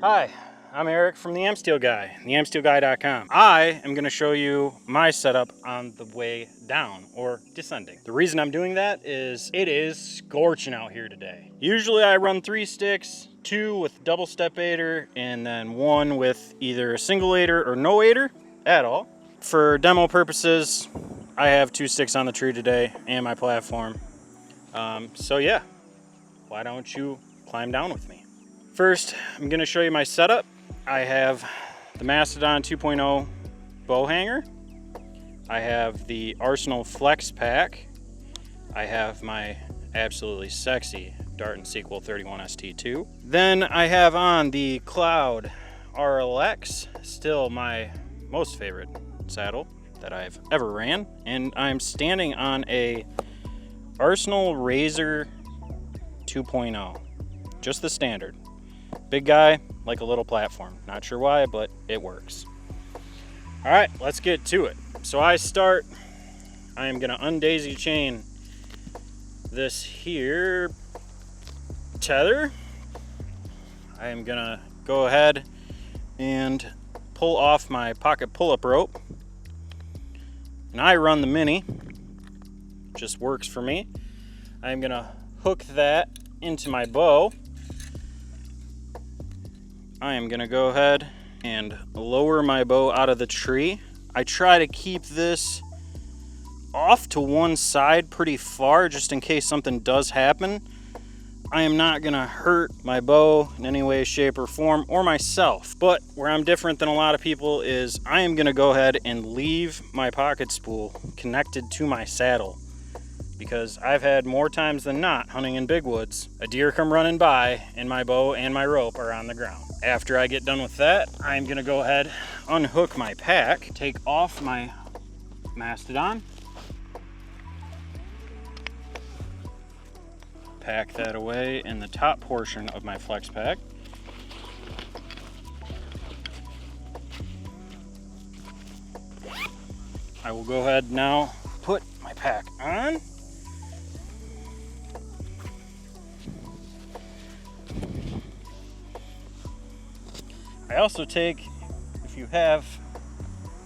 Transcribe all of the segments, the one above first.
Hi, I'm Eric from the Amsteel Guy, theamsteelguy.com. I am going to show you my setup on the way down, or descending. The reason I'm doing that is it is scorching out here today. Usually I run 3 sticks, 2 with double step aider, and then 1 with either a single aider or no aider at all. For demo purposes, I have 2 sticks on the tree today and my platform. So yeah, why don't you climb down with me? First, I'm going to show you my setup. I have the Mastodon 2.0 bow hanger. I have the Arsenal Flex pack. I have my absolutely sexy Dart & Sequel 31 ST2. Then I have on the Cloud RLX, still my most favorite saddle that I've ever ran. And I'm standing on a Arsenal Razor 2.0, just the standard. Big guy, like a little platform. Not sure why, but it works. All right, let's get to it. So I am gonna undaisy chain this here tether. I am gonna go ahead and pull off my pocket pull-up rope. And I run the mini, just works for me. I'm gonna hook that into my bow. I am gonna go ahead and lower my bow out of the tree. I try to keep this off to one side pretty far just in case something does happen. I am not gonna hurt my bow in any way, shape, or form, or myself. But where I'm different than a lot of people is I am gonna go ahead and leave my pocket spool connected to my saddle, because I've had more times than not hunting in big woods, a deer come running by and my bow and my rope are on the ground. After I get done with that, I'm gonna go ahead, unhook my pack, take off my Mastodon, pack that away in the top portion of my flex pack. I will go ahead now, put my pack on. I also take, if you have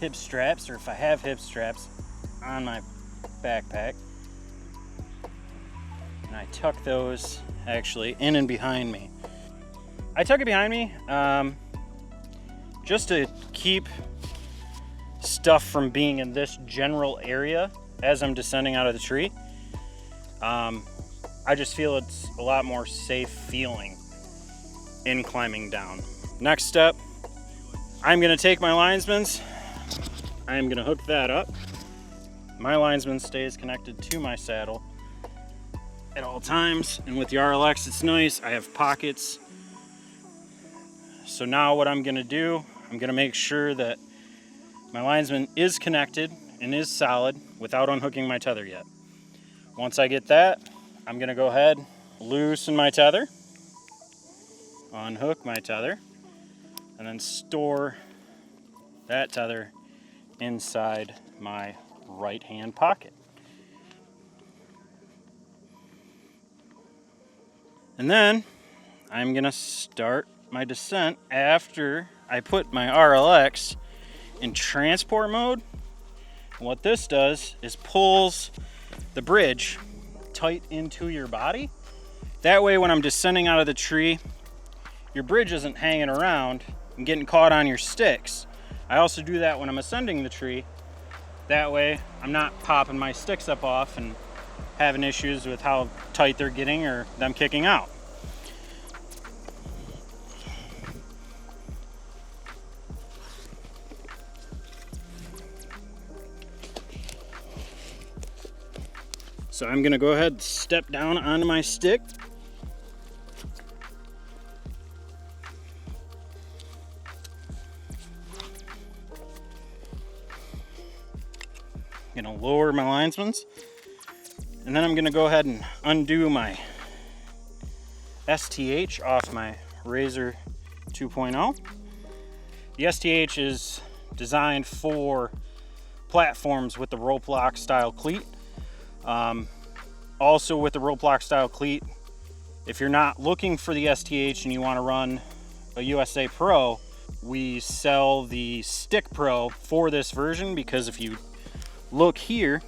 hip straps, or if I have hip straps on my backpack, and I tuck those actually in and behind me. I tuck it behind me just to keep stuff from being in this general area as I'm descending out of the tree. I just feel it's a lot more safe feeling in climbing down. Next step, I'm gonna take my linesman's, I'm gonna hook that up. My linesman stays connected to my saddle at all times, and with the RLX it's nice, I have pockets. So now what I'm gonna do, I'm gonna make sure that my linesman is connected and is solid without unhooking my tether yet. Once I get that, I'm gonna go ahead, loosen my tether, unhook my tether, and then store that tether inside my right hand pocket. And then I'm gonna start my descent after I put my RLX in transport mode. And what this does is pulls the bridge tight into your body. That way when I'm descending out of the tree, your bridge isn't hanging around and getting caught on your sticks. I also do that when I'm ascending the tree. That way I'm not popping my sticks up off and having issues with how tight they're getting or them kicking out. So I'm gonna go ahead and step down onto my stick. Gonna lower my linesman's, and then I'm gonna go ahead and undo my STH off my Razor 2.0. The STH is designed for platforms with the rope lock style cleat. Also with the rope lock style cleat, If you're not looking for the STH and you want to run a USA Pro, we sell the Stick Pro for this version, because if you look here,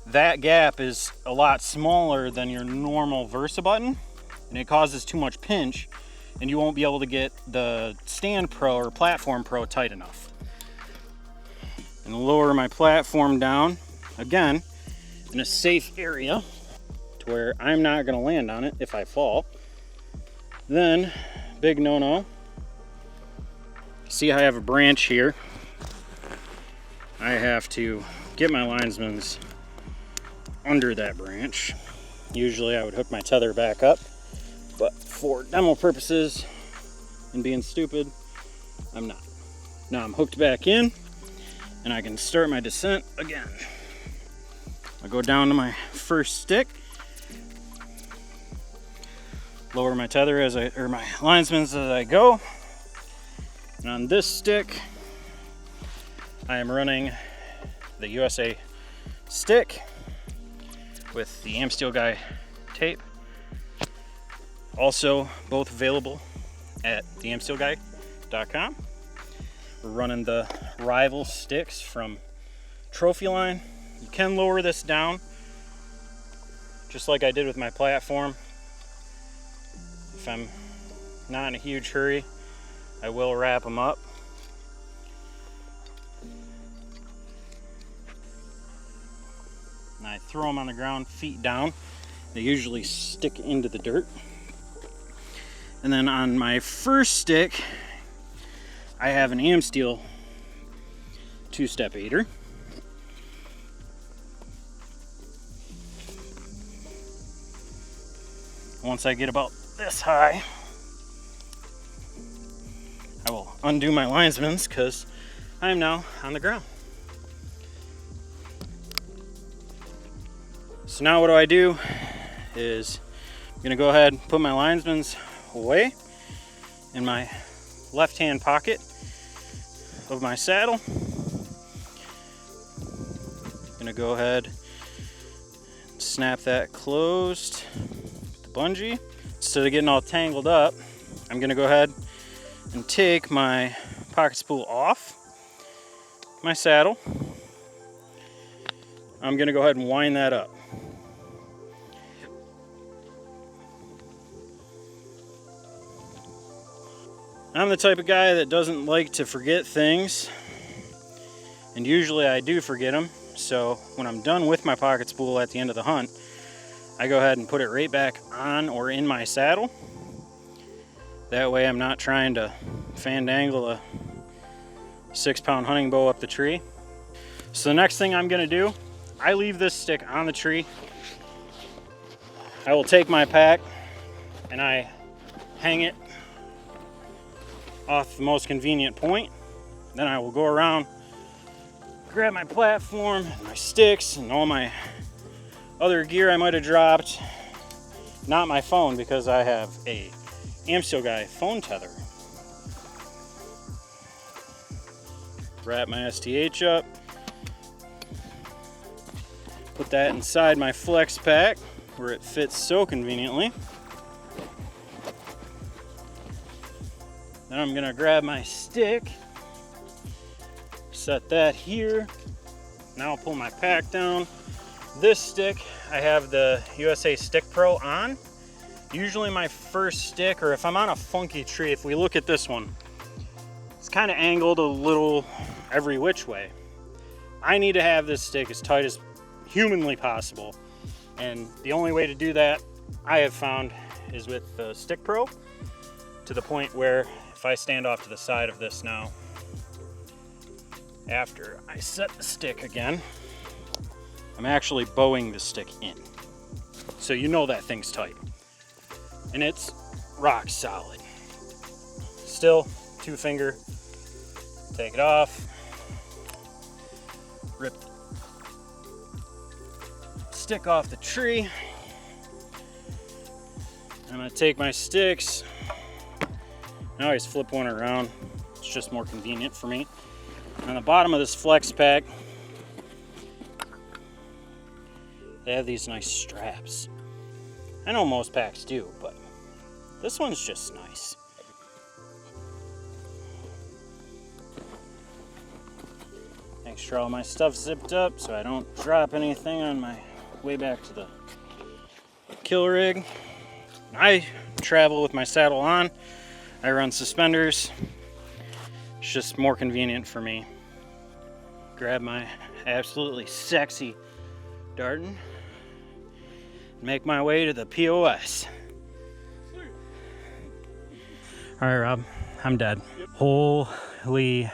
that gap is a lot smaller than your normal Versa button, and it causes too much pinch, and you won't be able to get the Stand Pro or Platform Pro tight enough. And lower my platform down, again, in a safe area to where I'm not gonna land on it if I fall. Then, big no-no, see I have a branch here. I have to get my linesman's under that branch. Usually I would hook my tether back up, but for demo purposes and being stupid, I'm not. Now I'm hooked back in and I can start my descent again. I go down to my first stick, lower my tether or my linesman's as I go. And on this stick, I am running the USA stick with the Amsteel Guy tape. Also, both available at theamsteelguy.com. We're running the Rival sticks from Trophy Line. You can lower this down, just like I did with my platform. If I'm not in a huge hurry, I will wrap them up. And I throw them on the ground, feet down. They usually stick into the dirt. And then on my first stick, I have an Amsteel two-step aider. Once I get about this high, I will undo my linesman's because I am now on the ground. So now what do is I'm gonna go ahead and put my linesman's away in my left-hand pocket of my saddle. Gonna go ahead and snap that closed, the bungee. Instead of getting all tangled up, I'm gonna go ahead and take my pocket spool off my saddle. I'm gonna go ahead and wind that up. I'm the type of guy that doesn't like to forget things, and usually I do forget them. So when I'm done with my pocket spool at the end of the hunt, I go ahead and put it right back on or in my saddle. That way I'm not trying to fandangle a 6-pound hunting bow up the tree. So the next thing I'm gonna do, I leave this stick on the tree. I will take my pack and I hang it off the most convenient point. Then I will go around, grab my platform, my sticks, and all my other gear I might have dropped. Not my phone, because I have a Amsteel Guy phone tether. Wrap my STH up, put that inside my flex pack where it fits so conveniently. Then I'm gonna grab my stick, set that here. Now I'll pull my pack down. This stick, I have the USA Stick Pro on. Usually my first stick, or if I'm on a funky tree, if we look at this one, it's kind of angled a little every which way. I need to have this stick as tight as humanly possible. And the only way to do that, I have found, is with the Stick Pro, to the point where if I stand off to the side of this now, after I set the stick again, I'm actually bowing the stick in. So you know that thing's tight. And it's rock solid. Still, 2-finger, take it off, rip the stick off the tree. I'm gonna take my sticks. I always flip one around. It's just more convenient for me. On the bottom of this flex pack, they have these nice straps. I know most packs do, but this one's just nice. Make sure all my stuff's zipped up so I don't drop anything on my way back to the kill rig. I travel with my saddle on. I run suspenders. It's just more convenient for me. Grab my absolutely sexy Darton. Make my way to the POS. All right, Rob, I'm dead. Yep. Holy